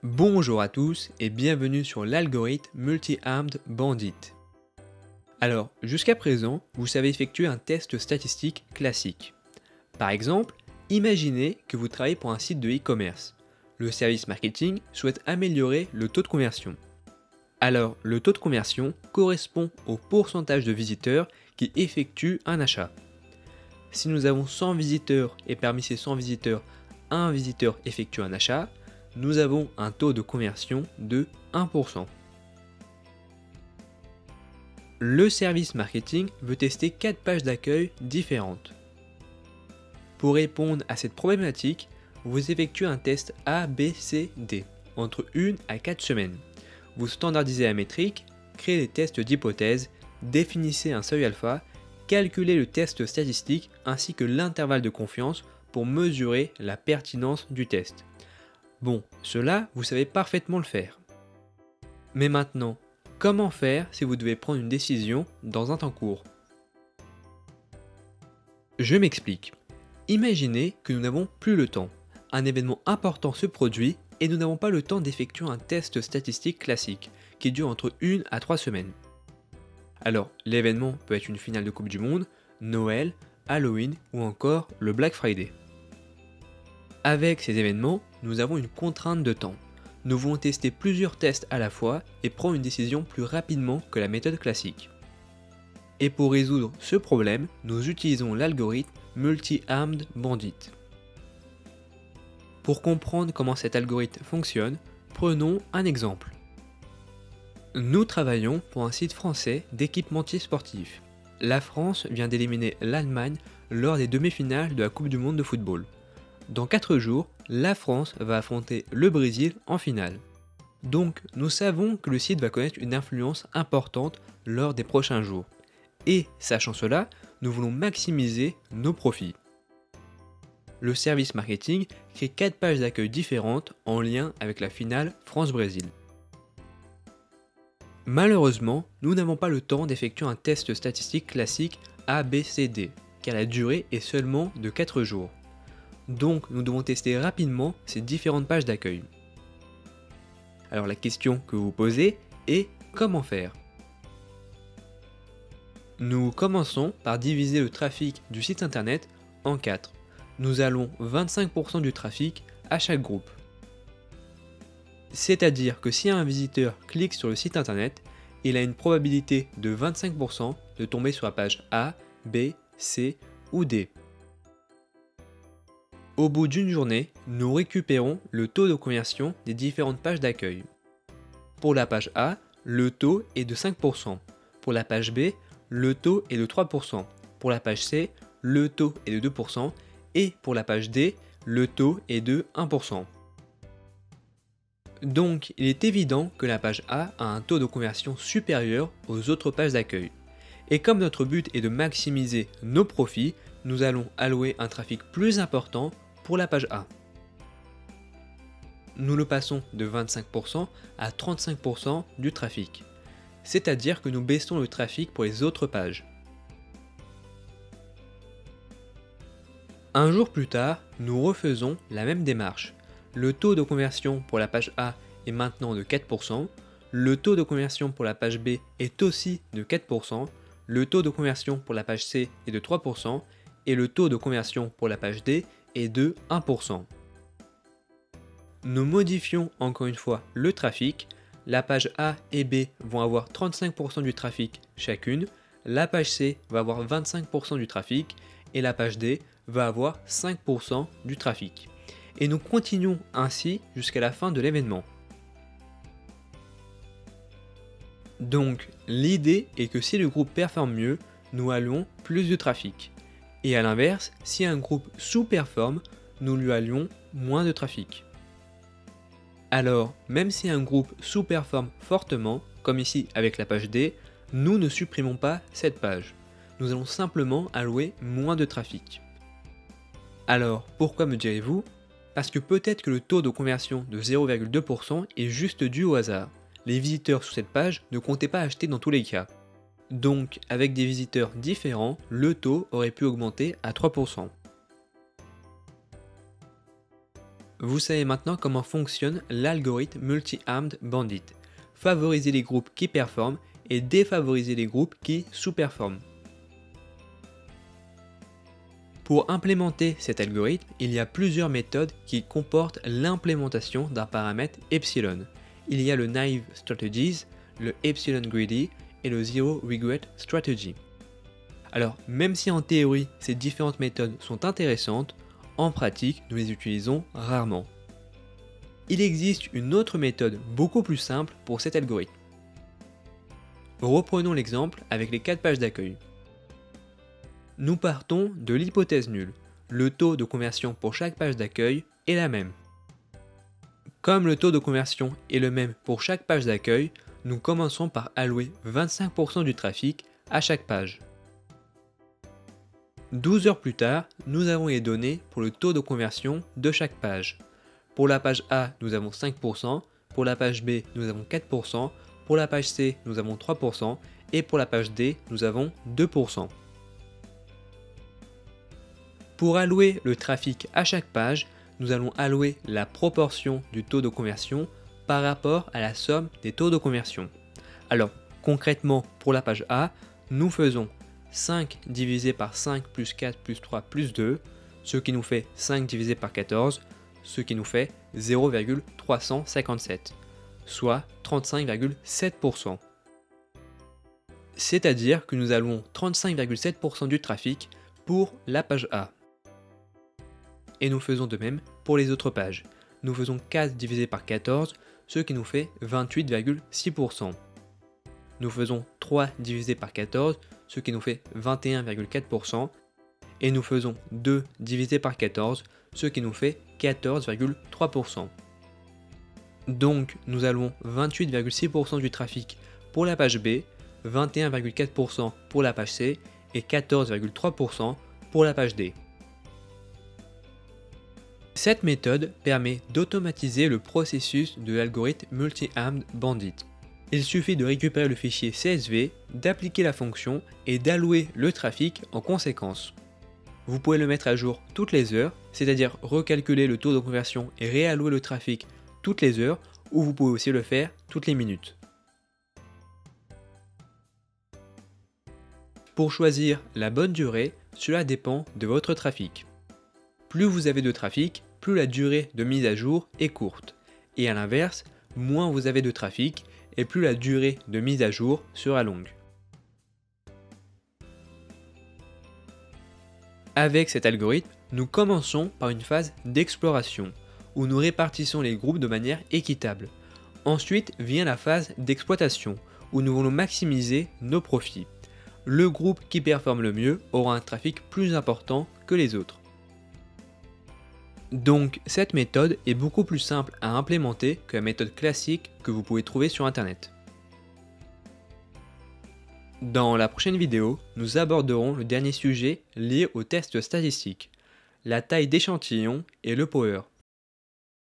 Bonjour à tous et bienvenue sur l'algorithme Multi-Armed Bandit. Alors, jusqu'à présent, vous savez effectuer un test statistique classique. Par exemple, imaginez que vous travaillez pour un site de e-commerce. Le service marketing souhaite améliorer le taux de conversion. Alors, le taux de conversion correspond au pourcentage de visiteurs qui effectuent un achat. Si nous avons 100 visiteurs et parmi ces 100 visiteurs, un visiteur effectue un achat, nous avons un taux de conversion de 1%. Le service marketing veut tester 4 pages d'accueil différentes. Pour répondre à cette problématique, vous effectuez un test A, B, C, D entre 1 à 4 semaines. Vous standardisez la métrique, créez des tests d'hypothèse, définissez un seuil alpha, calculez le test statistique ainsi que l'intervalle de confiance pour mesurer la pertinence du test. Bon, cela, vous savez parfaitement le faire. Mais maintenant, comment faire si vous devez prendre une décision dans un temps court? Je m'explique. Imaginez que nous n'avons plus le temps. Un événement important se produit et nous n'avons pas le temps d'effectuer un test statistique classique qui dure entre 1 à 3 semaines. Alors, l'événement peut être une finale de Coupe du Monde, Noël, Halloween ou encore le Black Friday. Avec ces événements, nous avons une contrainte de temps. Nous voulons tester plusieurs tests à la fois et prendre une décision plus rapidement que la méthode classique. Et pour résoudre ce problème, nous utilisons l'algorithme Multi-Armed Bandit. Pour comprendre comment cet algorithme fonctionne, prenons un exemple. Nous travaillons pour un site français d'équipementiers sportifs. La France vient d'éliminer l'Allemagne lors des demi-finales de la Coupe du Monde de football. Dans 4 jours, la France va affronter le Brésil en finale. Donc, nous savons que le site va connaître une influence importante lors des prochains jours. Et, sachant cela, nous voulons maximiser nos profits. Le service marketing crée 4 pages d'accueil différentes en lien avec la finale France-Brésil. Malheureusement, nous n'avons pas le temps d'effectuer un test statistique classique A, B, C, D, car la durée est seulement de 4 jours. Donc, nous devons tester rapidement ces différentes pages d'accueil. Alors la question que vous vous posez est comment faire? Nous commençons par diviser le trafic du site internet en 4. Nous allons 25% du trafic à chaque groupe. C'est-à-dire que si un visiteur clique sur le site internet, il a une probabilité de 25% de tomber sur la page A, B, C ou D. Au bout d'une journée, nous récupérons le taux de conversion des différentes pages d'accueil. Pour la page A, le taux est de 5%. Pour la page B, le taux est de 3%. Pour la page C, le taux est de 2%. Et pour la page D, le taux est de 1%. Donc, il est évident que la page A a un taux de conversion supérieur aux autres pages d'accueil. Et comme notre but est de maximiser nos profits, nous allons allouer un trafic plus important pour la page A. Nous le passons de 25% à 35% du trafic. C'est-à-dire que nous baissons le trafic pour les autres pages. Un jour plus tard, nous refaisons la même démarche. Le taux de conversion pour la page A est maintenant de 4%, le taux de conversion pour la page B est aussi de 4%, le taux de conversion pour la page C est de 3% et le taux de conversion pour la page D est de 1%. Nous modifions encore une fois le trafic, la page A et B vont avoir 35% du trafic chacune, la page C va avoir 25% du trafic et la page D va avoir 5% du trafic. Et nous continuons ainsi jusqu'à la fin de l'événement. Donc, l'idée est que si le groupe performe mieux, nous allouons plus de trafic. Et à l'inverse, si un groupe sous-performe, nous lui allouons moins de trafic. Alors, même si un groupe sous-performe fortement, comme ici avec la page D, nous ne supprimons pas cette page. Nous allons simplement allouer moins de trafic. Alors, pourquoi me direz-vous? Parce que peut-être que le taux de conversion de 0,2% est juste dû au hasard. Les visiteurs sur cette page ne comptaient pas acheter dans tous les cas. Donc, avec des visiteurs différents, le taux aurait pu augmenter à 3%. vous savez maintenant comment fonctionne l'algorithme Multi-Armed Bandit. Favoriser les groupes qui performent et défavoriser les groupes qui sous-performent. Pour implémenter cet algorithme, il y a plusieurs méthodes qui comportent l'implémentation d'un paramètre epsilon. Il y a le Naive Strategies, le Epsilon Greedy et le Zero Regret Strategy. Alors, même si en théorie ces différentes méthodes sont intéressantes, en pratique nous les utilisons rarement. Il existe une autre méthode beaucoup plus simple pour cet algorithme. Reprenons l'exemple avec les 4 pages d'accueil. Nous partons de l'hypothèse nulle. Le taux de conversion pour chaque page d'accueil est la même. Comme le taux de conversion est le même pour chaque page d'accueil, nous commençons par allouer 25% du trafic à chaque page. 12 heures plus tard, nous avons les données pour le taux de conversion de chaque page. Pour la page A, nous avons 5%, pour la page B, nous avons 4%, pour la page C, nous avons 3%, et pour la page D, nous avons 2%. Pour allouer le trafic à chaque page, nous allons allouer la proportion du taux de conversion par rapport à la somme des taux de conversion. Alors, concrètement, pour la page A, nous faisons 5 divisé par 5 plus 4 plus 3 plus 2, ce qui nous fait 5 divisé par 14, ce qui nous fait 0,357, soit 35,7%. C'est-à-dire que nous allouons 35,7% du trafic pour la page A. Et nous faisons de même pour les autres pages. Nous faisons 4 divisé par 14, ce qui nous fait 28,6%. Nous faisons 3 divisé par 14, ce qui nous fait 21,4%. Et nous faisons 2 divisé par 14, ce qui nous fait 14,3%. Donc nous allouons 28,6% du trafic pour la page B, 21,4% pour la page C et 14,3% pour la page D. Cette méthode permet d'automatiser le processus de l'algorithme Multi-Armed Bandit. Il suffit de récupérer le fichier CSV, d'appliquer la fonction et d'allouer le trafic en conséquence. Vous pouvez le mettre à jour toutes les heures, c'est-à-dire recalculer le taux de conversion et réallouer le trafic toutes les heures, ou vous pouvez aussi le faire toutes les minutes. Pour choisir la bonne durée, cela dépend de votre trafic. Plus vous avez de trafic, plus la durée de mise à jour est courte. Et à l'inverse, moins vous avez de trafic et plus la durée de mise à jour sera longue. Avec cet algorithme, nous commençons par une phase d'exploration, où nous répartissons les groupes de manière équitable. Ensuite vient la phase d'exploitation, où nous voulons maximiser nos profits. Le groupe qui performe le mieux aura un trafic plus important que les autres. Donc cette méthode est beaucoup plus simple à implémenter que la méthode classique que vous pouvez trouver sur internet. Dans la prochaine vidéo, nous aborderons le dernier sujet lié aux tests statistiques, la taille d'échantillon et le power.